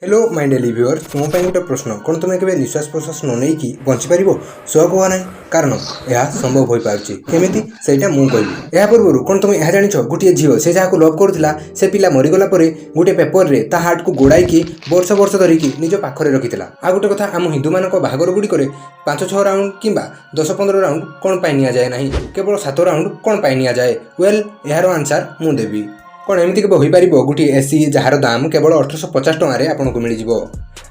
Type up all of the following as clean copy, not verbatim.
Hello my daily viewers तुम गोटे प्रश्न कौन तुम के निश्वास प्रश्वास न नहीं कि बंचीपर शौक हुआ ना कारण यह संभव हो पार्टी केमी से मुझे यह पूर्व कौन तुम यह जान गोटे झील से जहाँ लव करूला से पिला मरीगला गोटे पेपर रे ता हार्ट को गोड़ाई वर्ष वर्ष धरिकी निज पाखे रखी आ गोटे कथा आम हिंदू मान बाहागर गुड़िक 5-6 राउंड कि 10-15 राउंड कौन पाई नि जाए ना केवल 7 राउंड कौन पाई नि जाए वेल यार आंसर मुझे देवी कौन एमती के हो पार गोटे एसी जार दाम केवल 1850 टकर आपको मिल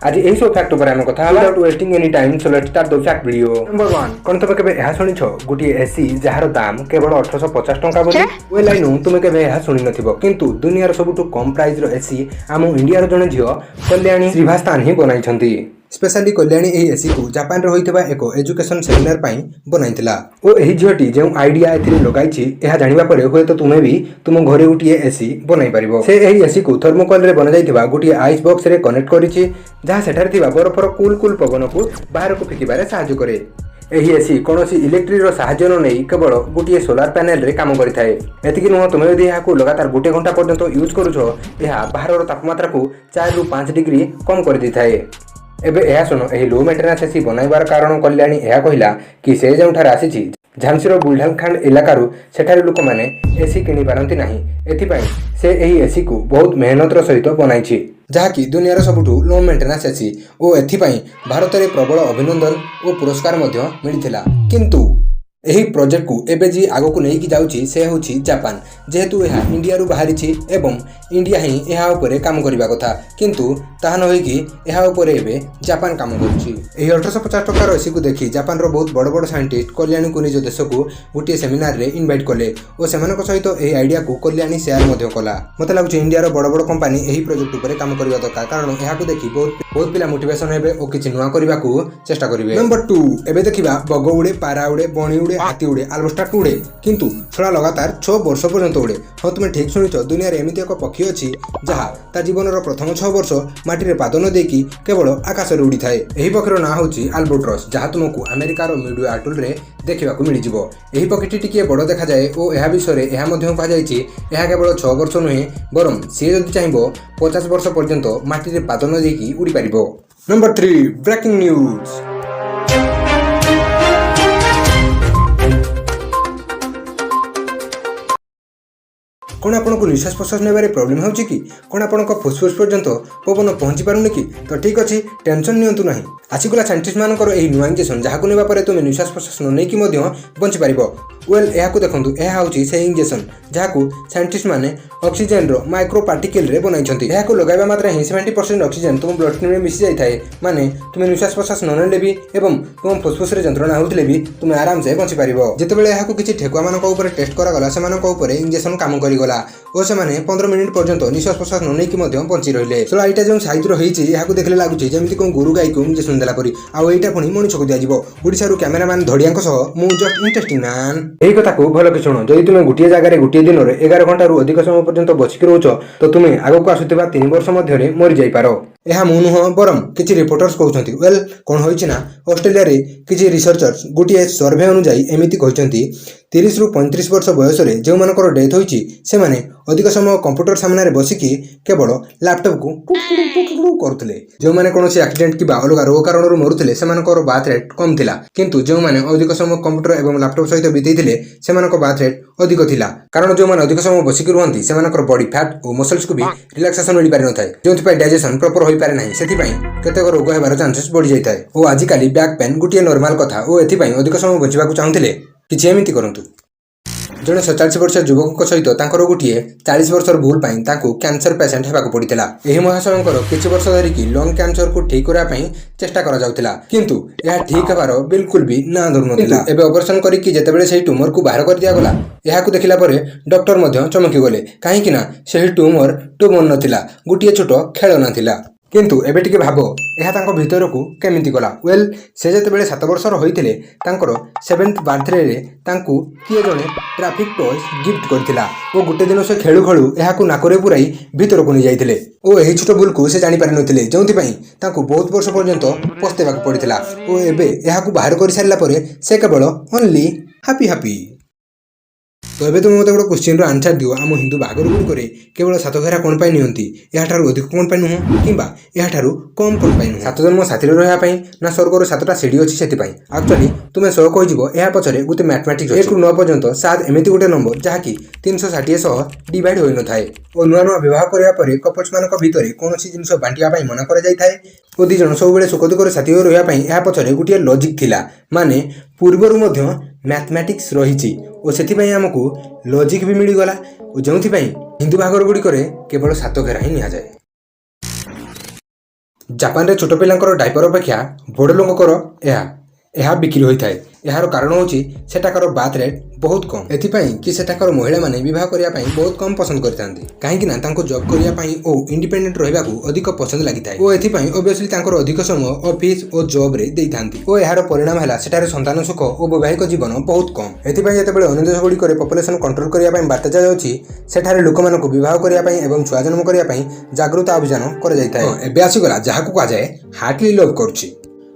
आज यही सब फैक्ट पर आम कथा without wasting any time so let's start the fact video number 1 कौन तुम केबे यह शुनिछ गोटे एसी जार दाम केवल 1850 टका बोली वेल आई नो तुम केबे यह शुनि नथिबो किंतु दुनियार सबुठु कम प्राइस रो एसी आम इंडिया रो जने झियो कल्याणी श्रीभास्तान ही बनाई छंती स्पेशली कल्याणी यही एसी को जापान रे होइतबा एको एजुकेशन सेमिनार पाई बनाइतिला ओ एही झियोटी जे आइडिया एथिरे लगाइछि एहा जानिबा परे होय तो तुमे भी तुम घरे गोटे एसी बनाई परिबो से एही एसी को थर्मोकोल रे बना जाइतिबा गोटे आइस बॉक्स रे कनेक्ट करिछि जहा सेठार थिबा बरफर कूल कूल पवन को बाहर को फेकिबारे सहायता करे एही एसी कौनसी इलेक्ट्रिक रो सहायता न नहीं केवल गोटे सोलार पैनल रे काम करिथाए एतिकी नुह तुम यदि यहां को लगातार गोटे घंटा पर्यंत यूज करूछो यहा बाहर तापमात्रा को 4 ରୁ 5 डिग्री कम कर दिथाए एबे यह सुन यही लो मेंटेनेंस एसी बनइबार कारण कल्याणी यह कहला कि से जोठार आसी झांसीर बुल्ढानखांड इलाकारु सेठारे लोक माने एसी किनी पारंती नाही एथिपाई से एही एसी को बहुत मेहनतर सहित बनाइछि जहाँकि दुनियार सबुठु लो मेंटेनेंस एसी ओ एथिपाई भारत में प्रबल अभिनंदन और पुरस्कार मध्य मिलिथिला किंतु एही प्रोजेक्ट को एबे जी आगो को नहीं जाउछि से होछि जापान जेहेतु यह इंडिया रु बाहरिछि एवं इंडिया ही यह ऊपर काम करबा कथा किंतु ताहा न होई कि यह ऊपर एबे जापान काम करुछि एही 1850 टकार एसी को देखि जापान रो बहुत बड़ बड़ साइंटिस्ट कल्याणी को निज देश को गोटे सेमिनार रे इनवाइट कले और सेमानक सहित एही आइडिया को कल्याणी शेयर मध्य कला मते लागुछि इंडिया रो बड़ बड़ कंपनी एही प्रोजेक्ट ऊपर काम करबा दरकार कारण यह को देखि बहुत पिला मोटिवेशन हेबे और किछि नुवा करबा को चेष्टा करिवे नंबर 2 एबे देखिबा बग उड़े पारा उड़े बणी उड़े हाथी उड़े आलबस्टा उड़े किंतु छड़ा लगातार 6 वर्ष पर्यंत उड़े हाँ तुम ठीक शुणिच दुनिया एमती एक पक्षी अच्छी जहाँ ता जीवन प्रथम 6 वर्ष माटी में पाद न देकी केवल आकाश में उड़ी थाए यही पक्षीर ना हूँ आल्बाट्रस जहाँ तुमको अमेरिकार मीडिया आर्टुल रे देखा मिल यही पक्षी टी बड़ देखा जाए और यह विषय यह कह केवल 6 वर्ष नुहे बरम सी जब चाहिए 50 वर्ष पर्यंत माटी में पाद न देकी उड़ी पार नंबर 3 ब्रेकिंग न्यूज कौन आपको निश्वास प्रश्वास नेबारे प्रॉब्लम होउछि कि कौन आपन फुसफुस पर्यंत पवन पहुंची पारुनि कि तो ठीक अच्छी टेंशन नियंतु नाही आसीगला साइंटिस्ट मानकर एही नुआ इंजेक्शन जहां नेबा परे तुम निश्वास प्रश्वास न नहीं कि बंची पारिबो वेल यह देखु यह हूँ से इंजेक्शन जहाँ साइंटिस्ट माने ऑक्सीजन रो माइक्रो पार्टिकल रे बनाई यह लगाइबा मात्र ही 70% ऑक्सीजन तुम ब्लड स्ट्रीम में मिसी जाए माने तुम निश्वास प्रश्वास न नेले भी एवं तुम फुसफुस रे जंत्रणा होउथिले भी तुम आराम से बंची पारिबो जेतेबेले यह किछि ठेकुआ मानक ऊपर टेस्ट करागला सेमानक ऊपर इंजेक्शन काम करिगला और से 15 मिनिट पर्यंत निश्वास प्रश्वास न नहीं कि बंची रहिले सो एटा जो साइज रो होईछि यह देखले लागुछि जेमिति कोन गोरु गाई को इंजेक्शन देला परी आ एटा पुनी मनुष्य को दिया जिवो ओडिसा रो कैमरामैन धड़ियांक सह मु जस्ट इंटरेस्टिंग मैन एही कथा को भल कि शुण जदि तुम गोटे जगह गोटे दिन में 11 घंटा रू अधिक समय पर्यंत बसिकी रोच तो तुम आग को आसुवा 3 वर्ष मध्य मरी जाइपार यह मु नुह बरम किछि रिपोर्टर्स कहउछंती वेल कोन होइछि ना ऑस्ट्रेलिया रे किछि रिसर्चर्स गोटे सर्वे अनुसार एमिति कहउछंती 30 ରୁ 35 वर्ष बयस रे जे मानकर डेथ होइछि से माने अधिक समय कंप्यूटर सामने रे बसिकी केवल लैपटॉप को करुथिले जे माने कोनोसी एक्सीडेंट कि अलग रोग कारण रो मरुथिले से मानकर बाथ रेट कम थिला किंतु जे माने अधिक समय कंप्यूटर एवं लैपटॉप सहित बितेइथिले से मानकर बाथ रेट अधिक थिला कारण जो माने अधिक समय बसिकी रहंती से मानकर बॉडी फैट और मसल्स को भी रिलैक्सेशन मिल पारि न थाए जोंथि पय डाइजेशन प्रॉपर होई पारे नाही सेथि पय केतेक रोग हेबार चांसेस बढ़ी जाय थाए ओ आजिकाली बैक पेन गुटिए नॉर्मल कथा ओ एथि पय अधिक समय बचिबा को चाहुथिले किछि एमिति करंतु जड़े 47 वर्ष युवक सहित गोटे 40 वर्षर भूल कैंसर पेसेंट होगा पड़ता यह महाशयकर किसी वर्ष धरिकी लंग कैंसर को ठीक करने चेष्टा करा किंतु यह ठीक हबार बिल्कुल भी ना धरु ना एवं ऑपरेशन करके जितेबाला से ट्यूमर को बाहर कर दिगला यह देखला डॉक्टर चमकी गले कहीं ट्यूमर नाला गोटे छोट खेलना था किंतु एबे टिके भाबो यह भीतर को केमिति गला वेल से जतेबेले 7 वर्षर होइथिले तांकर 7th बर्थडे रे तांकु किए जने ट्रैफिक टॉयज गिफ्ट करथिला ओ गुटे दिन से खेलु खेलु यहा को नाकरे पुराई भीतर को नि जाइथिले ओ एही छोट भूल को से जानि पारि नथिले जोंथि पई तांकु बहुत वर्ष पर्यंत पस्तेबा को पड़िथिला ओ एबे यहा को बाहर कर सारला परे से केवल ओनली हैप्पी तो एबे तुम मते गोटे क्वेश्चन रो आंसर दियो आम हिंदू बागर गुड़िक केवल सात घेरा कौन पाई नियंती याठारु अधिक कौन पाई नुह किंबा याठारु कम कौन पाई नुह। सात जन्म साथी रहा ना स्वर्गर सातटा सीढ़ी अच्छी से एक्चुअली तुम सह कह यह पछरे गोटे मैथमेटिक्स 1 ରୁ 9 पर्यंत 7 एमती गोटे नंबर जहाँकि 360 सह डिवाइड हो न थाए और नुआ नुआ विवाह करने कपल्स मान भितर कौन जिन बांटिया मना कर और दी जन सब सुख दुखर साथी हो रहा पछरे गोटे लॉजिक थिला माने पूर्वर मैथमेटिक्स रही और से आमको लॉजिक भी मिलगला और जो हिंदू बाहागर गुड़िक केवल सात घेरा ही नि जाए। जापान रे छोट पिलांकर डायपर अपेक्षा बड़ लोककर यह बिक्री होता है। यार कारण होची सेटाकर बाथ रेट बहुत कम एथिपाई कि सेटाकर महिला माने विवाह करिया पई बहुत कम पसंद करथांती काहेकि ना तांको जॉब करिया पई ओ इंडिपेंडेंट रहबा को अधिक पसंद लागिथाय ओ एथिपाई ऑब्वियसली तांकर अधिक समय ऑफिस और जॉब रे देइथांती ओ यार परिणाम हला सेटारे संतान सुख और वैवाहिक जीवन बहुत कम एथिपाई जेतेबेले अन्य देश गुडी करे पॉपुलेशन कंट्रोल करिया पई बार्ता जाउची सेठारे लोक मानको विवाह करिया पई एवं छुआ जन्म करिया पई जागरूकता अभियान कर जायथाय। एबे आसीगला जाहाकू कहा जाय हार्टली लव करछि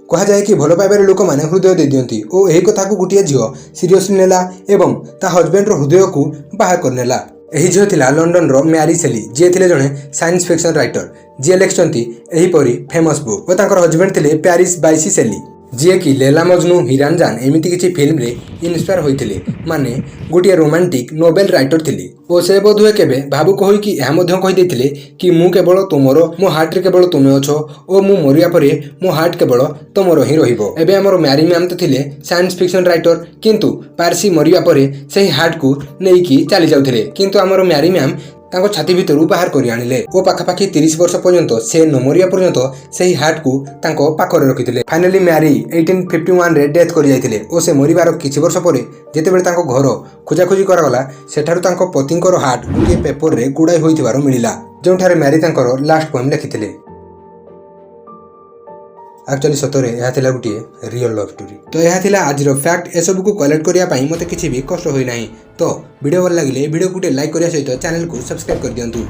कह जाए कि भल पाइबार लोक मैंने हृदय दे दियंती और यही कथा को गोटे झील सीरियसली नेला एवं ता हजबैंड हृदय को बाहर करनेला। यही झील थिला लंडन रो मैरी शेली जी थे जड़े साइंस फिक्शन राइटर जी लिखिंट एहीपरी फेमस बुक और तांकर हजबैंड थे पेरिस बाइसी शेली जी कि लैला मजनू हिरानजान एमती किसी फिल्म रे इन्स्पायर होते माने गोटे रोमांटिक नोवेल राइटर थिली और से बोधुए केबे भावुक होइकि यह मध्य कही कि मु केवल तुमर मो हार्ट रे केवल तुमे अछ और मु मरिया परे मो हार्ट केवल तुमर ही रहिबो। एबे हमर मैरी मैम तो थिले साइंस फिक्शन राइटर किंतु पारसी मरिया परे सही हार्ट को नेइकी चली जाउथिले किंतु हमर मैरी मैम तांको छाती भितर बाहर कर आनिले ओ पाखापाखि 30 वर्ष पर्यंत से न मरिया पर्यंत सही हार्ट को तांको पाखरे रखिथिले। फाइनली मैरी 1851 रे डेथ कर जाइथिले ओ से मरिबार किछि वर्ष परे जेतेबेले तांको घर खोजाखोजी करागला सेठारु तांको पतिंकर हार्ट गोटे पेपर रे गुड़ाई होइथिबार मिलिला जोंठारे मैरी तांकर लास्ट पोएम लिखिथिले। एक्चुअली सतरे यह थिला गोटे रियल लव स्टोरी। तो यह थिला आज फैक्ट ए सब को कलेक्ट करिया पई मते किछि भी कष्ट होई नाही। तो वीडियो भल लागिले वीडियो को लाइक करिया सहित चैनल को सब्सक्राइब कर दियंतु।